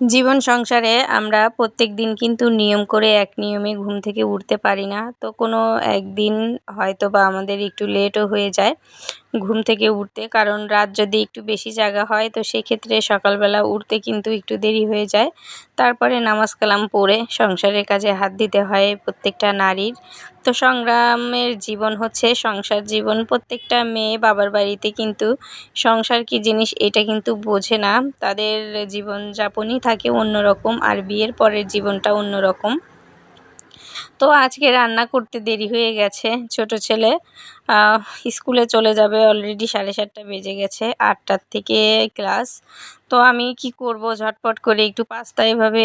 জীবন সংসারে আমরা প্রত্যেক দিন কিন্তু নিয়ম করে এক নিয়মে ঘুম থেকে উঠতে পারি না। তো কোনো একদিন হয়তোবা আমাদের একটু লেটও হয়ে যায় ঘুম থেকে উঠতে। কারণ রাত যদি একটু বেশি জাগা হয় তো সেক্ষেত্রে সকালবেলা উঠতে কিন্তু একটু দেরি হয়ে যায়। তারপরে নামাজ কালাম পড়ে সংসারের কাজে হাত দিতে হয় প্রত্যেকটা নারীর। তো সংগ্রামের জীবন হচ্ছে সংসার জীবন। প্রত্যেকটা মেয়ে বাবার বাড়িতে কিন্তু সংসার কী জিনিস এটা কিন্তু বোঝে না। তাদের জীবনযাপনই থাকে অন্যরকম, আর বিয়ের পরের জীবনটা অন্যরকম। তো আজকে রান্না করতে দেরি হয়ে গেছে। ছোট ছেলে স্কুলে চলে যাবে, অলরেডি 7:30 বেজে গেছে। 8টার থেকে ক্লাস। তো আমি কি করব, ঝটপট করে একটু পাস্তা এভাবে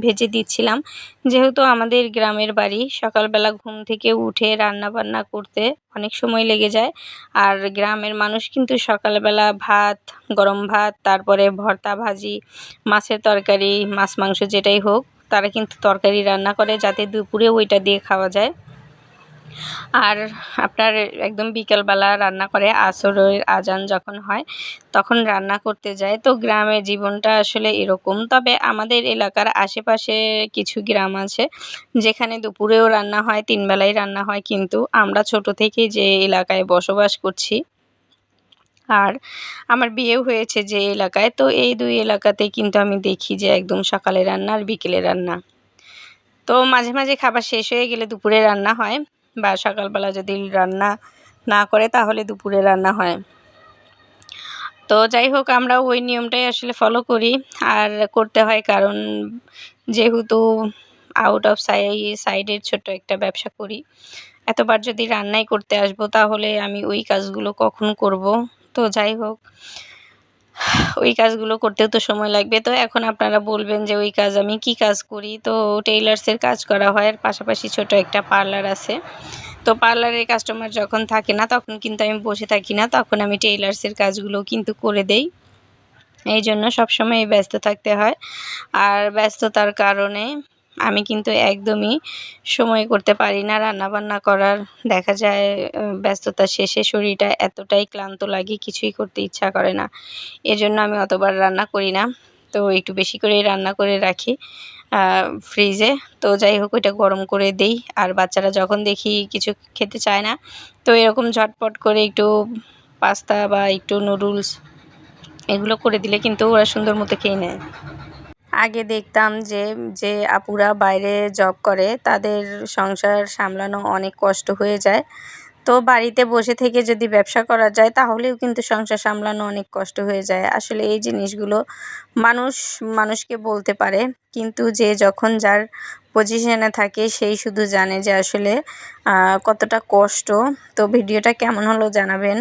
ভেজে দিচ্ছিলাম। যেহেতু আমাদের গ্রামের বাড়ি, সকালবেলা ঘুম থেকে উঠে রান্নাবান্না করতে অনেক সময় লেগে যায়। আর গ্রামের মানুষ কিন্তু সকালবেলা ভাত, গরম ভাত, তারপরে ভর্তা ভাজি, মাছের তরকারি, মাছ মাংস যেটাই হোক, তারা কিন্তু তরকারি রান্না করে যাতে দুপুরে ওইটা দিয়ে খাওয়া যায়। আর আপনার একদম বিকেলবেলা রান্না করে আসরের আজান যখন হয় তখন রান্না করতে যায়। তো গ্রামের জীবনটা আসলে এরকম। তবে আমাদের এলাকার আশেপাশে কিছু গ্রাম আছে যেখানে দুপুরেও রান্না হয়, 3 বেলাই রান্না হয়। কিন্তু আমরা ছোট থেকেই যে এলাকায় বসবাস করছি আর আমার বিয়েও হয়েছে যে এলাকায়, তো এই 2 এলাকাতে কিন্তু আমি দেখি যে একদম সকালে রান্না আর বিকেলে রান্না। তো মাঝে, মাঝে খাবার শেষ হয়ে গেলে দুপুরে রান্না হয়, বা সকালবেলা যদি রান্না না করে তাহলে দুপুরে রান্না হয়। তো যাই হোক, আমরা ওই নিয়মটাই আসলে ফলো করি। আর করতে হয় কারণ যেহেতু আউট অফ সাইডের ছোট্ট একটা ব্যবসা করি। এতবার যদি রান্নাই করতে আসবো তাহলে আমি ওই কাজগুলো কখন করব? তো যাই হোক, ওই কাজগুলো করতেও তো সময় লাগবে। তো এখন আপনারা বলবেন যে ওই কাজ আমি কি কাজ করি? তো টেইলার্সের কাজ করা হয়, আর পাশাপাশি ছোট একটা পার্লার আছে। তো পার্লারের কাস্টমার যখন থাকে না তখন কিন্তু আমি বসে থাকি না। তখন আমি টেইলার্সের কাজগুলোও কিন্তু করে দেই। এইজন্য সবসময়ই ব্যস্ত থাকতে হয়। আর ব্যস্ততার কারণে আমি কিন্তু একদমই সময় করতে পারি না রান্নাবান্না করার। দেখা যায় ব্যস্ততা শেষে শরীরটা এতটাই ক্লান্ত লাগে, কিছুই করতে ইচ্ছা করে না। এজন্য আমি অতবার রান্না করি না। তো একটু বেশি করেই রান্না করে রাখি আ ফ্রিজে। তো যাই হোক, ওইটা গরম করে দেই। আর বাচ্চারা যখন দেখি কিছু খেতে চায় না, তো এরকম ঝটপট করে একটু পাস্তা বা একটু নুডলস এগুলো করে দিলে কিন্তু ওরা সুন্দর মতো খেয়ে নেয়। আগে দেখতাম যে আপুরা বাইরে জব করে তাদের সংসার সামলানো অনেক কষ্ট হয়ে যায়। তো বাড়িতে বসে থেকে যদি ব্যবসা করা যায় তাহলেও কিন্তু সংসার সামলানো অনেক কষ্ট হয়ে যায়। আসলে এই জিনিসগুলো মানুষ মানুষকে বলতে পারে, কিন্তু যে যখন যার পজিশনে থাকে সেই শুধু জানে যে আসলে কতটা কষ্ট। তো ভিডিওটা কেমন হলো জানাবেন।